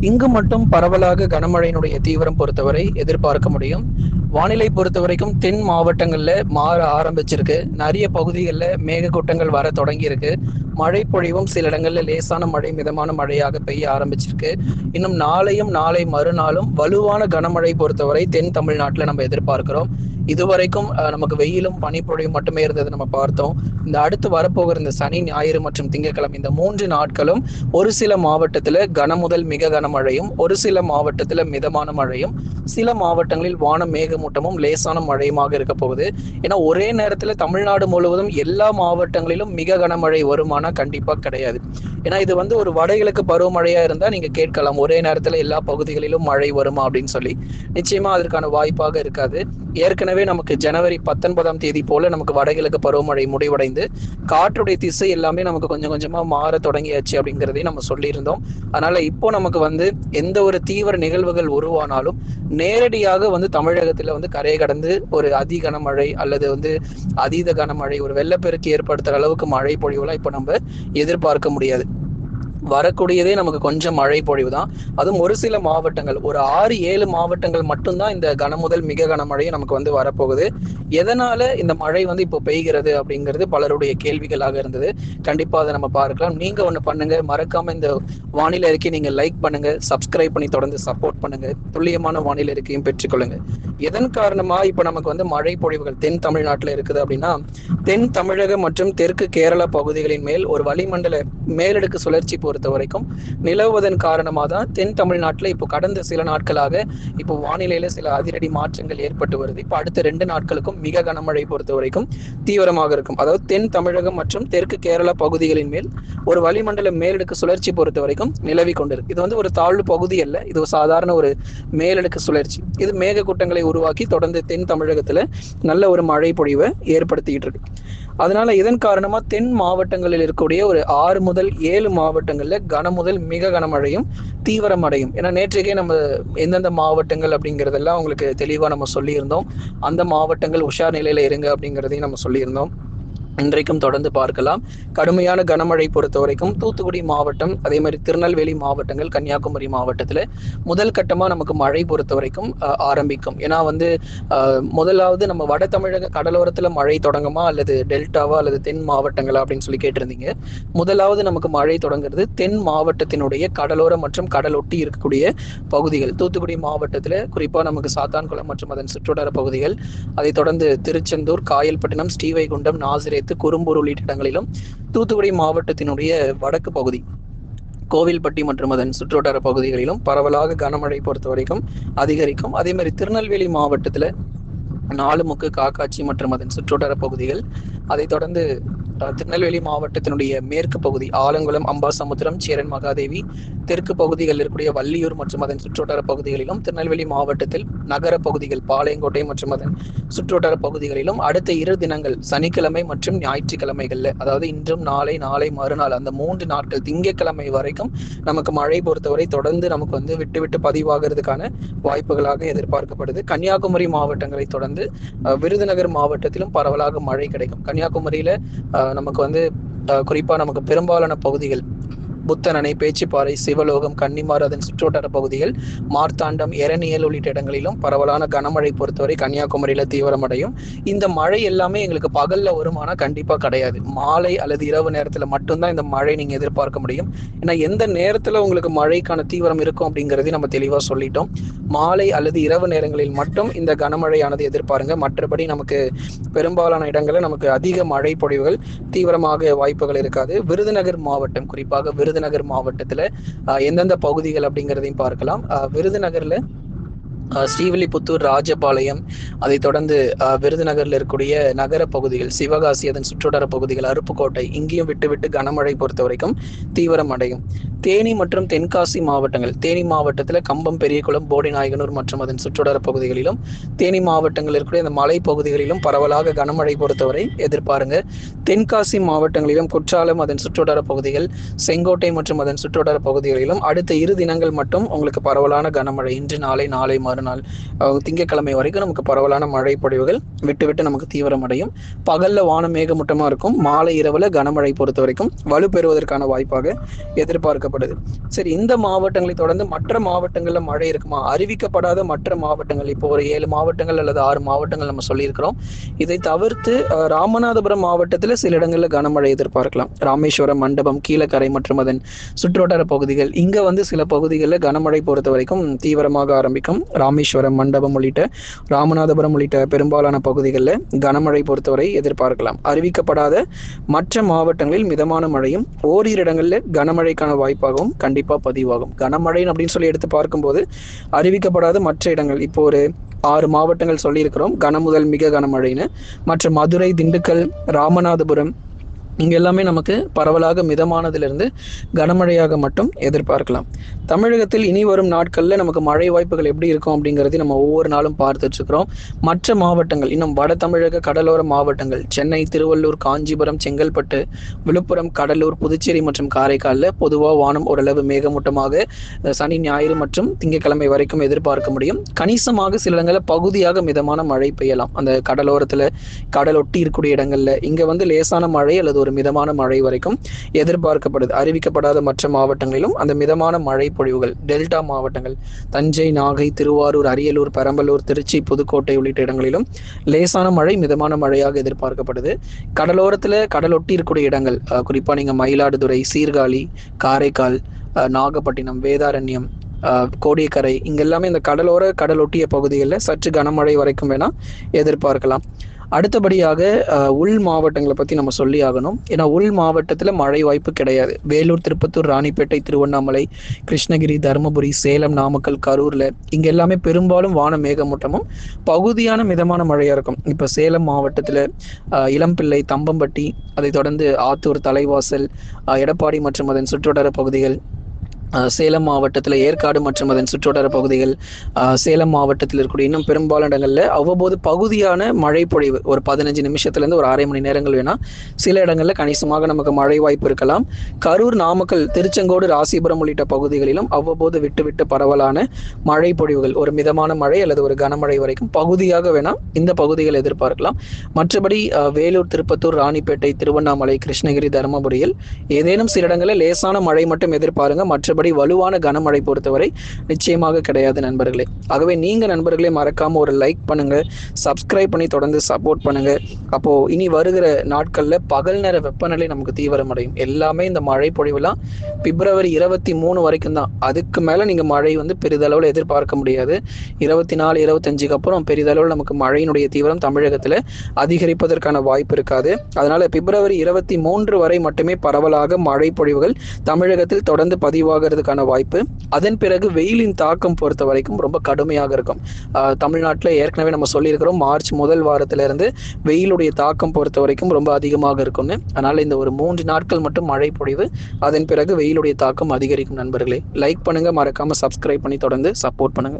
இங்கு மட்டும் பரவலாக கனமழையினுடைய தீவிரம் பொறுத்தவரை எதிர்பார்க்க முடியும். வானிலை பொறுத்த வரைக்கும் தென் மாவட்டங்கள்ல மாற ஆரம்பிச்சிருக்கு. நிறைய பகுதிகளில் மேகக்கூட்டங்கள் வர தொடங்கி இருக்கு. மழை பொழிவும் சில இடங்கள்ல லேசான மழை மிதமான மழையாக பெய்ய ஆரம்பிச்சிருக்கு. இன்னும் நாளையும் நாளை மறுநாளும் வலுவான கனமழை பொறுத்தவரை தென் தமிழ்நாட்டில் நம்ம எதிர்பார்க்கிறோம். இதுவரைக்கும் நமக்கு வெயிலும் பனிப்பொழிவும் மட்டுமே இருந்தது நம்ம பார்த்தோம். இந்த அடுத்து வரப்போகிற இந்த சனி ஞாயிறு மற்றும் திங்கட்கிழமை இந்த 3 நாட்களும் ஒரு சில மாவட்டத்துல கனமுதல் மிக கனமழையும், ஒரு சில மாவட்டத்துல மிதமான மழையும், சில மாவட்டங்களில் வானம் மேகமூட்டமும் லேசான மழையுமாக இருக்க போகுது. ஏன்னா ஒரே நேரத்துல தமிழ்நாடு முழுவதும் எல்லா மாவட்டங்களிலும் மிக கனமழை வருமானா கண்டிப்பா கிடையாது. ஏன்னா இது ஒரு வடகிழக்கு பருவமழையா இருந்தா நீங்க கேட்கலாம், ஒரே நேரத்துல எல்லா பகுதிகளிலும் மழை வருமா அப்படின்னு சொல்லி. நிச்சயமா அதற்கான வாய்ப்பாக இருக்காது. ஏற்கனவே நமக்கு ஜனவரி 19ஆம் தேதி போல நமக்கு வடகிழக்கு பருவமழை முடிவடைந்து காற்றுடைய திசை எல்லாமே நமக்கு கொஞ்சம் கொஞ்சமா மாற தொடங்கியாச்சு அப்படிங்கிறதையும் நம்ம சொல்லியிருந்தோம். அதனால இப்போ நமக்கு எந்த ஒரு தீவிர நிகழ்வுகள் உருவானாலும் நேரடியாக தமிழகத்துல கரையை கடந்து ஒரு அதி கனமழை அல்லது அதீத கனமழை, ஒரு வெள்ளப்பெருக்கு ஏற்படுத்துற அளவுக்கு மழை பொழிவுலாம் இப்போ நம்ம எதிர்பார்க்க முடியாது. வரக்கூடியதே நமக்கு கொஞ்சம் மழை பொழிவு தான். அதுவும் ஒரு சில மாவட்டங்கள், ஒரு 6-7 மாவட்டங்கள் மட்டும்தான் இந்த கனமுதல் மிக கனமழையை நமக்கு வரப்போகுது. எதனால இந்த மழை இப்போ பெய்கிறது அப்படிங்கிறது பலருடைய கேள்விகளாக இருந்தது. கண்டிப்பா அதை நம்ம பார்க்கலாம். நீங்க ஒண்ணு பண்ணுங்க, மறக்காம இந்த வானிலை அறிக்கை நீங்க லைக் பண்ணுங்க, சப்ஸ்கிரைப் பண்ணி தொடர்ந்து சப்போர்ட் பண்ணுங்க, துல்லியமான வானிலை அறிக்கையும் பெற்றுக்கொள்ளுங்க. எதன் காரணமா இப்ப நமக்கு மழை பொழிவுகள் தென் தமிழ்நாட்டுல இருக்குது அப்படின்னா, தென் தமிழக மற்றும் தெற்கு கேரளா பகுதிகளின் மேல் ஒரு வளிமண்டல மேலடுக்கு சுழற்சி பொறுத்த வரைக்கும் நிலவுவதன் காரணமாக தான் தென் தமிழ்நாட்டில் இப்போ கடந்த சில நாட்களாக இப்போ வானிலையில சில அதிரடி மாற்றங்கள் ஏற்பட்டு வருது. இப்போ அடுத்த 2 நாட்களுக்கும் மிக கனமழை பொறுத்த வரைக்கும் தீவிரமாக இருக்கும். அதாவது தென் தமிழகம் மற்றும் தெற்கு கேரளா பகுதிகளின் மேல் ஒரு வளிமண்டல மேலடுக்கு சுழற்சி பொறுத்த வரைக்கும் நிலவி கொண்டிருக்கு. இது ஒரு தாழ்வு பகுதி அல்ல, இது ஒரு சாதாரண ஒரு மேலடுக்கு சுழற்சி. இது மேகக்கூட்டங்களை உருவாக்கி தொடர்ந்து தென் தமிழகத்துல நல்ல ஒரு மழை பொழிவை ஏற்படுத்திக்கிட்டு இருக்கு. அதனால இதன் காரணமா தென் மாவட்டங்களில் இருக்கக்கூடிய ஒரு 6 முதல் 7 மாவட்டங்கள்ல கனமுதல் மிக கனமழையும் தீவிரமடையும். ஏன்னா நேற்றைக்கே நம்ம எந்தெந்த மாவட்டங்கள் அப்படிங்கிறதெல்லாம் உங்களுக்கு தெளிவா நம்ம சொல்லியிருந்தோம். அந்த மாவட்டங்கள் உஷார் நிலையில இருங்க அப்படிங்கிறதையும் நம்ம சொல்லியிருந்தோம். இன்றைக்கும் தொடர்ந்து பார்க்கலாம். கடுமையான கனமழை பொறுத்த வரைக்கும் தூத்துக்குடி மாவட்டம், அதே மாதிரி திருநெல்வேலி மாவட்டங்கள், கன்னியாகுமரி மாவட்டத்துல முதல் கட்டமா நமக்கு மழை பொறுத்த வரைக்கும் ஆரம்பிக்கும். ஏன்னா முதலாவது நம்ம வட தமிழக கடலோரத்துல மழை தொடங்குமா அல்லது டெல்டாவா அல்லது தென் மாவட்டங்களா அப்படின்னு சொல்லி கேட்டிருந்தீங்க. முதலாவது நமக்கு மழை தொடங்குறது தென் மாவட்டத்தினுடைய கடலோர மற்றும் கடலொட்டி இருக்கக்கூடிய பகுதிகள். தூத்துக்குடி மாவட்டத்துல குறிப்பா நமக்கு சாத்தான்குளம் மற்றும் அதன் சுற்றுவட்டார பகுதிகள், அதை தொடர்ந்து திருச்செந்தூர், காயல்பட்டினம், ஸ்ரீவைகுண்டம், நாசிரேத், குறும்பூர் உள்ளிட்ட இடங்களிலும், தூத்துக்குடி மாவட்டத்தினுடைய வடக்கு பகுதி கோவில்பட்டி மற்றும் அதன் சுற்றுவட்டார பகுதிகளிலும் பரவலாக கனமழை பொறுத்த வரைக்கும் அதிகரிக்கும். அதே மாதிரி திருநெல்வேலி மாவட்டத்துல நாலுமுக்கு, காக்காட்சி மற்றும் அதன் சுற்றுவட்டார பகுதிகள், அதை தொடர்ந்து திருநெல்வேலி மாவட்டத்தினுடைய மேற்கு பகுதி ஆலங்குளம், அம்பாசமுத்திரம், சேரன் மகாதேவி, தெற்கு பகுதிகளில் இருக்கக்கூடிய வள்ளியூர் மற்றும் அதன் சுற்றுவட்டார பகுதிகளிலும், திருநெல்வேலி மாவட்டத்தில் நகர பகுதிகள் பாளையங்கோட்டை மற்றும் அதன் சுற்றுவட்டார பகுதிகளிலும் அடுத்த 2 தினங்கள் சனிக்கிழமை மற்றும் ஞாயிற்றுக்கிழமைகள்ல, அதாவது இன்றும் நாளை, நாளை மறுநாள், அந்த 3 நாட்கள் திங்கட்கிழமை வரைக்கும் நமக்கு மழை பொறுத்தவரை தொடர்ந்து நமக்கு விட்டு விட்டு பதிவாகிறதுக்கான வாய்ப்புகளாக எதிர்பார்க்கப்படுது. கன்னியாகுமரி மாவட்டங்களை தொடர்ந்து விருதுநகர் மாவட்டத்திலும் பரவலாக மழை கிடைக்கும். கன்னியாகுமரியில நமக்கு குறிப்பா நமக்கு பெரும்பாலான பகுதிகள் புத்தனணை, பேச்சிப்பாறை, சிவலோகம், கன்னிமார், அதன் சுற்றுவட்டார பகுதிகள், மார்த்தாண்டம், எரணியல் உள்ளிட்ட இடங்களிலும் பரவலான கனமழை பொறுத்தவரை கன்னியாகுமரியில தீவிரமடையும். இந்த மழை எல்லாமே எங்களுக்கு பகல்ல வருமானா கண்டிப்பா கிடையாது. மாலை அல்லது இரவு நேரத்துல மட்டும்தான் இந்த மழை நீங்க எதிர்பார்க்க முடியும். ஏன்னா எந்த நேரத்துல உங்களுக்கு மழைக்கான தீவிரம் இருக்கும் அப்படிங்கிறதையும் நம்ம தெளிவா சொல்லிட்டோம். மாலை அல்லது இரவு நேரங்களில் மட்டும் இந்த கனமழையானது எதிர்பாருங்க. மற்றபடி நமக்கு பெரும்பாலான இடங்களில் நமக்கு அதிக மழை பொழிவுகள் தீவிரமாக வாய்ப்புகள் இருக்காது. விருதுநகர் மாவட்டம், குறிப்பாக விருதுநகர் மாவட்டத்துல எந்தெந்த பகுதிகள் அப்படிங்கிறதையும் பார்க்கலாம். விருதுநகர்ல ஸ்ரீவில்லிபுத்தூர், ராஜபாளையம், அதை தொடர்ந்து விருதுநகர்ல இருக்கக்கூடிய நகர பகுதிகள், சிவகாசி, அதன் சுற்றுவட்டார பகுதிகள், அருப்புக்கோட்டை, இங்கேயும் விட்டு விட்டு கனமழை பொறுத்த வரைக்கும் தீவிரம் அடையும். தேனி மற்றும் தென்காசி மாவட்டங்கள், தேனி மாவட்டத்துல கம்பம், பெரியகுளம், போடிநாயகனூர் மற்றும் அதன் சுற்றுவட்டார பகுதிகளிலும், தேனி மாவட்டங்கள் இருக்கக்கூடிய அந்த மலை பகுதிகளிலும் பரவலாக கனமழை பொறுத்தவரை எதிர்பாருங்க. தென்காசி மாவட்டங்களிலும் குற்றாலம், அதன் சுற்றுவட்டார பகுதிகள், செங்கோட்டை மற்றும் அதன் சுற்றுவட்டார பகுதிகளிலும் அடுத்த 2 தினங்கள் மட்டும் உங்களுக்கு பரவலான கனமழை, இன்று நாளை, நாளை மறுநாள் மறுநாள் திங்கட்கிழமை வரைக்கும் நமக்கு பரவலான மழை பொழிவுகள் விட்டு விட்டு நமக்கு தீவிரமடையும். பகல்ல வானம் மேகமூட்டமா இருக்கும். மாலை இரவுல கனமழை பொறுத்த வரைக்கும் வலுப்பெறுவதற்கான வாய்ப்பாக எதிர்பார்க்கப்படுது. சரி, இந்த மாவட்டங்களை தொடர்ந்து மற்ற மாவட்டங்கள்ல மழை இருக்குமா? அறிவிக்கப்படாத மற்ற மாவட்டங்கள், இப்போ ஒரு 7 மாவட்டங்கள் அல்லது 6 மாவட்டங்கள் நம்ம சொல்லியிருக்கிறோம். இதை தவிர்த்து ராமநாதபுரம் மாவட்டத்தில் சில இடங்களில் கனமழை எதிர்பார்க்கலாம். ராமேஸ்வரம், மண்டபம், கீழக்கரை மற்றும் அதன் சுற்றுவட்டார பகுதிகள், இங்க சில பகுதிகளில் கனமழை பொறுத்த வரைக்கும் தீவிரமாக ஆரம்பிக்கும். ராமேஸ்வரம், மண்டபம் உள்ளிட்ட ராமநாதபுரம் உள்ளிட்ட பெரும்பாலான பகுதிகளில் கனமழை பொறுத்தவரை எதிர்பார்க்கலாம். அறிவிக்கப்படாத மற்ற மாவட்டங்களில் மிதமான மழையும் ஓரிரு இடங்களில் கனமழைக்கான வாய்ப்பாகவும் கண்டிப்பா பதிவாகும். கனமழை அப்படின்னு சொல்லி எடுத்து பார்க்கும்போது அறிவிக்கப்படாத மற்ற இடங்கள், இப்போ ஒரு 6 மாவட்டங்கள் சொல்லியிருக்கிறோம் கனமுதல் மிக கனமழைன்னு. மற்ற மதுரை, திண்டுக்கல், ராமநாதபுரம் இங்க எல்லாமே நமக்கு பரவலாக மிதமானதிலிருந்து கனமழையாக மட்டும் எதிர்பார்க்கலாம். தமிழகத்தில் இனி வரும் நாட்கள்ல நமக்கு மழை வாய்ப்புகள் எப்படி இருக்கும் அப்படிங்கிறதை நம்ம ஒவ்வொரு நாளும் பார்த்துட்டு இருக்கிறோம். மற்ற மாவட்டங்கள், இன்னும் வட தமிழக கடலோர மாவட்டங்கள், சென்னை, திருவள்ளூர், காஞ்சிபுரம், செங்கல்பட்டு, விழுப்புரம், கடலூர், புதுச்சேரி மற்றும் காரைக்காலில் பொதுவாக வானம் ஓரளவு மேகமூட்டமாக சனி, ஞாயிறு மற்றும் திங்கட்கிழமை வரைக்கும் எதிர்பார்க்க முடியும். கணிசமாக சில இடங்களில் பகுதியாக மிதமான மழை பெய்யலாம். அந்த கடலோரத்துல, கடல் ஒட்டி இருக்கக்கூடிய இடங்கள்ல இங்க லேசான மழை அல்லது ஒரு மிதமான மழை வரைக்கும் எதிர்பார்க்கப்படுது. அறிவிக்கப்படாத மற்ற மாவட்டங்களிலும் அந்த மிதமான மழை பொழிவுகள், டெல்டா மாவட்டங்கள் தஞ்சை, நாகை, திருவாரூர், அரியலூர், பெரம்பலூர், திருச்சி, புதுக்கோட்டை உள்ளிட்ட இடங்களிலும் லேசான மழை மிதமான மழையாக எதிர்பார்க்கப்படுது. கடலோரத்துல கடலொட்டி இருக்கக்கூடிய இடங்கள், குறிப்பா நீங்க மயிலாடுதுறை, சீர்காழி, காரைக்கால், நாகப்பட்டினம், வேதாரண்யம், கோடியக்கரை, இங்க எல்லாமே இந்த கடலோர கடலொட்டிய பகுதிகளில் சற்று கனமழை வரைக்கும் வேணா எதிர்பார்க்கலாம். அடுத்தபடியாக உள் மாவட்டங்களை பற்றி நம்ம சொல்லி ஆகணும். ஏன்னா உள் மாவட்டத்தில் மழை வாய்ப்பு கிடையாது. வேலூர், திருப்பத்தூர், ராணிப்பேட்டை, திருவண்ணாமலை, கிருஷ்ணகிரி, தருமபுரி, சேலம், நாமக்கல், கரூரில் இங்கே எல்லாமே பெரும்பாலும் வான மேகமூட்டமும் பகுதியான மிதமான மழையாக இருக்கும். இப்போ சேலம் மாவட்டத்தில் இளம்பிள்ளை, தம்பம்பட்டி, அதை தொடர்ந்து ஆத்தூர், தலைவாசல், எடப்பாடி மற்றும் அதன் சுற்றுவட்டார பகுதிகள், சேலம் மாவட்டத்தில் ஏற்காடு மற்றும் அதன் சுற்றுவட்டார பகுதிகள், சேலம் மாவட்டத்தில் இருக்கக்கூடிய இன்னும் பெரும்பாலான இடங்களில் அவ்வப்போது பகுதியான மழை பொழிவு ஒரு 15 நிமிஷத்துலேருந்து ஒரு 1/2 மணி நேரங்கள் வேணால் சில இடங்களில் கணிசமாக நமக்கு மழை வாய்ப்பு இருக்கலாம். கரூர், நாமக்கல், திருச்செங்கோடு, ராசிபுரம் உள்ளிட்ட பகுதிகளிலும் அவ்வப்போது விட்டு விட்டு பரவலான மழை பொழிவுகள், ஒரு மிதமான மழை அல்லது ஒரு கனமழை வரைக்கும் பகுதியாக வேணால் இந்த பகுதிகள் எதிர்பார்க்கலாம். மற்றபடி வேலூர், திருப்பத்தூர், ராணிப்பேட்டை, திருவண்ணாமலை, கிருஷ்ணகிரி, தருமபுரியில் ஏதேனும் சில இடங்களில் லேசான மழை மட்டும் எதிர்பாருங்க. மற்றபடி வலுவான கனமழை பொறுத்தவரை நிச்சயமாக கிடையாது நண்பர்களே. ஆகவே நீங்க நண்பர்களே மறக்காம ஒரு லைக் பண்ணுங்க, சப்ஸ்கிரைப் பண்ணி தொடர்ந்து சப்போர்ட் பண்ணுங்க. அப்போ இனி வருகிற நாட்கள்ல பகல் நேர வெப்பநிலை நமக்கு தீவிரமடையும். எல்லாமே இந்த மழை பொழிவுலாம் பிப்ரவரி 23 வரைக்கும் தான். அதுக்கு மேல நீங்க மழை பெரிதளவில் எதிர்பார்க்க முடியாது. 24, 25க்கு அப்புறம் பெரிதளவில் நமக்கு மழையினுடைய தீவிரம் தமிழகத்துல அதிகரிப்பதற்கான வாய்ப்பு இருக்காது. அதனால பிப்ரவரி 23 வரை மட்டுமே பரவலாக மழை பொழிவுகள் தமிழகத்தில் தொடர்ந்து பதிவாக வாய்ப்பு. அதன் பிறகு வெயிலின் தாக்கம் பொறுத்த வரைக்கும் ரொம்ப கடுமையாக இருக்கும். தமிழ்நாட்டில் ஏற்கனவே நம்ம சொல்லியிருக்கிறோம், மார்ச் முதல் வாரத்திலிருந்து வெயிலுடைய தாக்கம் பொறுத்த வரைக்கும் ரொம்ப அதிகமாக இருக்கும்னு. அதனால இந்த ஒரு 3 நாட்கள் மட்டும் மழை பொழிவு, அதன் பிறகு வெயிலுடைய தாக்கம் அதிகரிக்கும் நண்பர்களே. லைக் பண்ணுங்க, மறக்காம சப்ஸ்கிரைப் பண்ணி தொடர்ந்து சப்போர்ட் பண்ணுங்க.